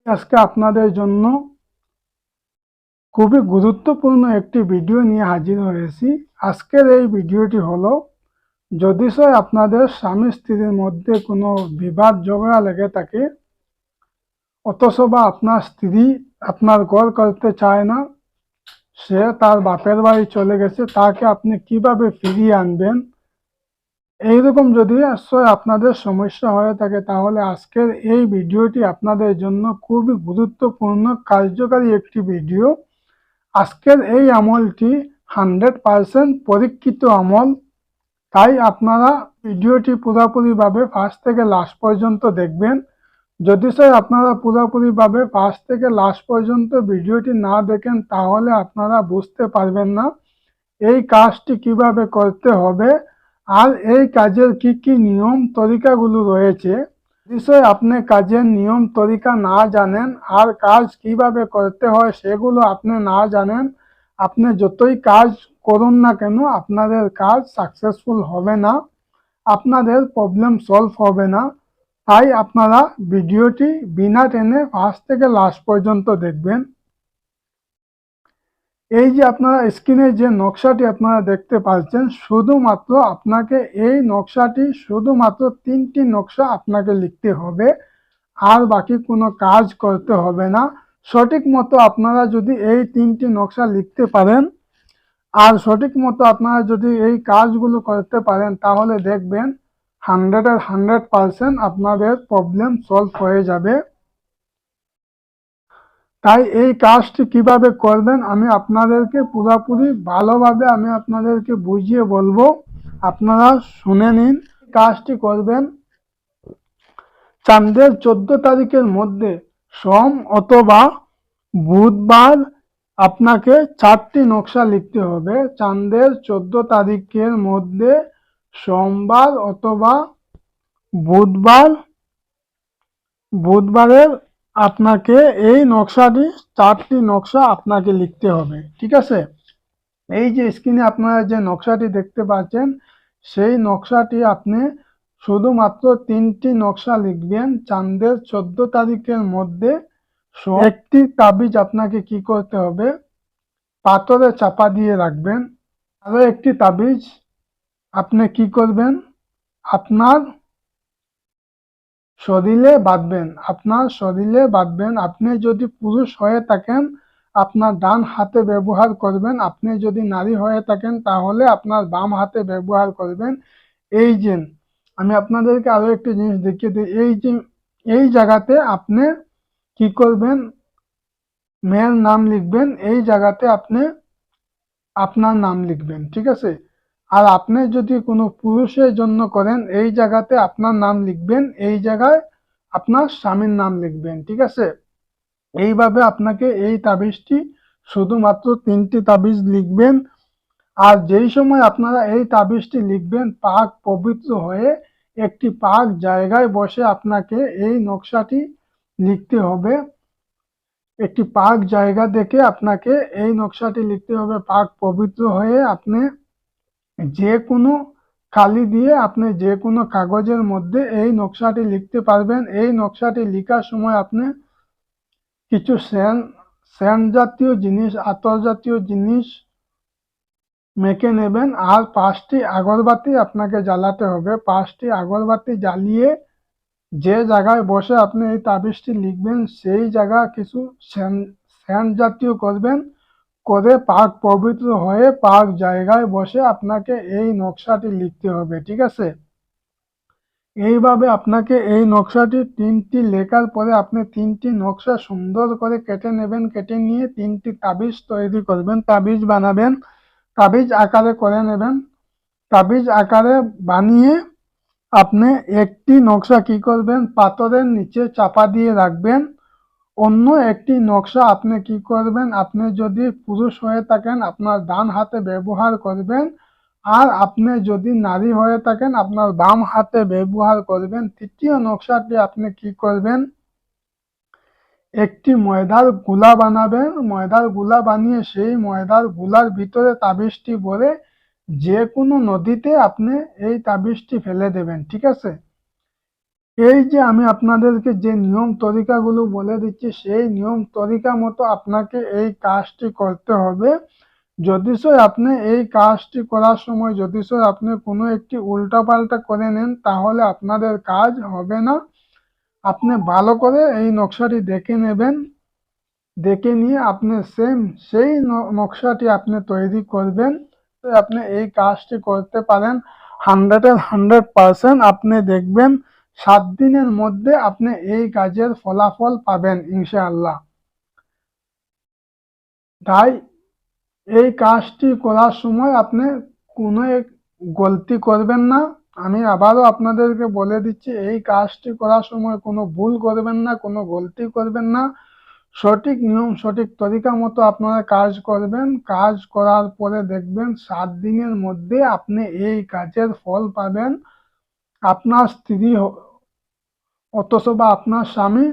আজকে আপনাদের জন্য খুবই গুরুত্বপূর্ণ একটি ভিডিও নিয়ে হাজির হয়েছি। আজকের এই ভিডিওটি হলো, যদি আপনাদের স্বামী স্ত্রীর মধ্যে কোনো বিবাদ ঝগড়া লেগে থাকে, অথচ বা আপনার স্ত্রী আপনার ঘর করতে চায় না, সে তার বাপের বাড়ি চলে গেছে, তাকে আপনি কিভাবে ফিরিয়ে আনবেন, এইরকম যদি আশ্রয় আপনাদের সমস্যা হয়ে থাকে, তাহলে আজকের এই ভিডিওটি আপনাদের জন্য খুবই গুরুত্বপূর্ণ কার্যকারী একটি ভিডিও। আজকের এই আমলটি 100% পরীক্ষিত আমল, তাই আপনারা ভিডিওটি পুরোপুরিভাবে ফার্স্ট থেকে লাস্ট পর্যন্ত দেখবেন। যদি আপনারা পুরোপুরিভাবে ফার্স্ট থেকে লাস্ট পর্যন্ত ভিডিওটি না দেখেন, তাহলে আপনারা বুঝতে পারবেন না এই কাজটি কিভাবে করতে হবে আর এই কাজের কি কি নিয়ম তরিকাগুলো রয়েছে। নিশ্চয় আপনি কাজের নিয়ম তরিকা না জানেন আর কাজ কিভাবে করতে হয় সেগুলো আপনি না জানেন, আপনি যতই কাজ করুন না কেন আপনাদের কাজ সাকসেসফুল হবে না, আপনাদের প্রবলেম সলভ হবে না। তাই আপনারা ভিডিওটি বিনা টেনে ফার্স্ট থেকে লাস্ট পর্যন্ত দেখবেন। এই যে আপনারা স্ক্রিনে যে নকশাটি আপনারা দেখতে পাচ্ছেন, শুধুমাত্র আপনাকে এই নকশাটি শুধুমাত্র 3টি নকশা আপনাকে লিখতে হবে, আর বাকি কোনো কাজ করতে হবে না। সঠিক মতো আপনারা যদি এই 3টি নকশা লিখতে পারেন আর সঠিক মতো আপনারা যদি এই কাজগুলো করতে পারেন, তাহলে দেখবেন 100% আপনাদের প্রবলেম সলভ হয়ে যাবে। তাই এই কাজটি কিভাবে করবেন আমি আপনাদেরকে পুরোপুরি ভালোভাবে আমি আপনাদেরকে বুঝিয়ে বলবো, আপনারা শুনে নিন। কাজটি করবেন চাঁদের 14 তারিখের মধ্যে সোম অথবা বুধবার আপনাকে 4টি নকশা লিখতে হবে। চাঁদের 14 তারিখের মধ্যে সোমবার অথবা বুধবারের আপনাকে এই নকশাটি 4টি নকশা আপনাকে লিখতে হবে, ঠিক আছে। এই যে স্ক্রিনে আপনারা যে নকশাটি দেখতে পাচ্ছেন, সেই নকশাটি আপনি শুধুমাত্র 3টি নকশা লিখবেন। চাঁদের 14 তারিখের মধ্যে একটি তাবিজ আপনাকে কি করতে হবে, পাথরে চাপা দিয়ে রাখবেন। আরো একটি তাবিজ আপনি কি করবেন, আপনার শরীরে বাঁধবেন। আপনি যদি পুরুষ হয়ে থাকেন আপনার ডান হাতে ব্যবহার করবেন, আপনি যদি নারী হয়ে থাকেন তাহলে আপনার বাম হাতে ব্যবহার করবেন। এই যে আমি আপনাদেরকে আরো একটি জিনিস দেখিয়ে দিই, এই যে এই জায়গাতে আপনি কি করবেন, মেয়ের নাম লিখবেন, এই জায়গাতে আপনি আপনার নাম লিখবেন, ঠিক আছে। আর আপনি যদি কোনো পুরুষের জন্য করেন, এই জায়গাতে আপনার নাম লিখবেন, এই জায়গায় আপনার স্বামীর নাম লিখবেন, ঠিক আছে। এইভাবে আপনাকে এই তাবিজটি শুধুমাত্র 3টি তাবিজ লিখবেন। আর যেই সময় আপনারা এই তাবিজটি লিখবেন, পাক পবিত্র হয়ে একটি পাক জায়গায় বসে আপনাকে এই নকশাটি লিখতে হবে। একটি পাক জায়গা দেখে আপনাকে এই নকশাটি লিখতে হবে পাক পবিত্র হয়ে। আপনি যে কোনো কালি দিয়ে আপনি যে কোনো কাগজের মধ্যে এই নকশাটি লিখতে পারবেন। এই নকশাটি লেখার সময় আপনি কিছু সেন্ট জাতীয় জিনিস, আতর জাতীয় জিনিস মেখে নেবেন। আর 5টি আগরবাতি আপনাকে জ্বালাতে হবে। 5টি আগরবাতি জ্বালিয়ে যে জায়গায় বসে আপনি এই তাবিজটি লিখবেন, সেই জায়গা কিছু সেন্ট জাতীয় করবেন, করে পাক পবিত্র হয়ে পাক জায়গায় বসে আপনাকে এই নকশাটি লিখতে হবে, ঠিক আছে। এইভাবে আপনাকে এই নকশাটি 3টি লেখার পরে আপনি 3টি নকশা সুন্দর করে কেটে নেবেন। কেটে নিয়ে 3টি তাবিজ তৈরি করবেন, তাবিজ বানাবেন, তাবিজ আকারে করে নেবেন। তাবিজ আকারে বানিয়ে আপনি একটি নকশা কি করবেন, পাথরের নিচে চাপা দিয়ে রাখবেন। অন্য একটি নকশা আপনি কি করবেন, আপনি যদি পুরুষ হয়ে থাকেন আপনার ডান হাতে ব্যবহার করবেন, আর আপনি যদি নারী হয়ে থাকেন আপনার বাম হাতে ব্যবহার করবেন। 3য় নকশাটি আপনি কি করবেন, একটি ময়দার গোলা বানাবেন। ময়দার গোলা বানিয়ে সেই ময়দার গোলার ভিতরে তাবিজটি ভরে যে কোনো নদীতে আপনি এই তাবিজটি ফেলে দেবেন, ঠিক আছে। এই যে আমি আপনাদেরকে যে নিয়ম তরিকাগুলো বলে দিচ্ছি, সেই নিয়ম তরিকা মতো আপনাকে এই কাজটি করতে হবে। যদি আপনি এই কাজটি করার সময় যদি আপনি কোনো একটি উল্টাপাল্টা করে নেন, তাহলে আপনাদের কাজ হবে না। আপনি ভালো করে এই নকশাটি দেখে নেবেন, দেখে নিয়ে আপনি সেই নকশাটি আপনি তৈরি করবেন। তো আপনি এই কাজটি করতে পারেন, 100% আপনি দেখবেন 7 দিনের মধ্যে আপনি এই কাজের ফলাফল পাবেন ইনশাআল্লাহ। তাই এই কাজটি করার সময় আপনি কোনো এক গলতি করবেন না। আমি আবারও আপনাদেরকে বলে দিচ্ছি, এই কাজটি করার সময় কোনো ভুল করবেন না, কোনো গলতি করবেন না। সঠিক নিয়ম সঠিক তরিকা মতো আপনারা কাজ করবেন। কাজ করার পরে দেখবেন 7 দিনের মধ্যে আপনি এই কাজের ফল পাবেন। আপনার স্ত্রী বা আপনার স্বামী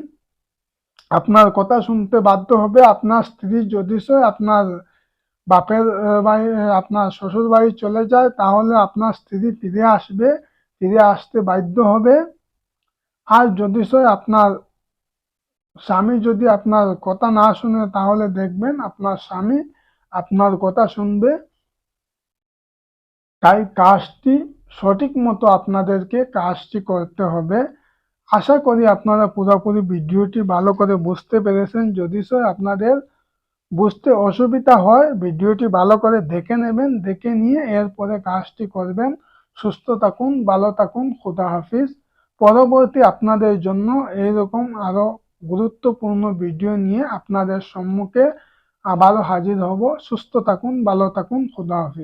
আপনার কথা শুনতে বাধ্য হবে। আপনার স্ত্রী যদি আপনার বাপের বাড়ি, আপনার শ্বশুর বাড়ি চলে যায়, তাহলে আপনার স্ত্রী ফিরে আসবে, ফিরে আসতে বাধ্য হবে। আর যদি আপনার স্বামী যদি আপনার কথা না শুনে, তাহলে দেখবেন আপনার স্বামী আপনার কথা শুনবে। তাই কাজটি সঠিক মতো আপনাদেরকে কাজটি করতে হবে। আশা করি আপনারা পুরোপুরি ভিডিওটি ভালো করে বুঝতে পেরেছেন। যদি আপনাদের বুঝতে অসুবিধা হয়, ভিডিওটি ভালো করে দেখে নেবেন, দেখে নিয়ে এরপরে কাজটি করবেন। সুস্থ থাকুন, ভালো থাকুন, খুদা হাফিজ। পরবর্তী আপনাদের জন্য এইরকম আরো গুরুত্বপূর্ণ ভিডিও নিয়ে আপনাদের সম্মুখে আবারও হাজির হব। সুস্থ থাকুন, ভালো থাকুন, খুদা হাফিজ।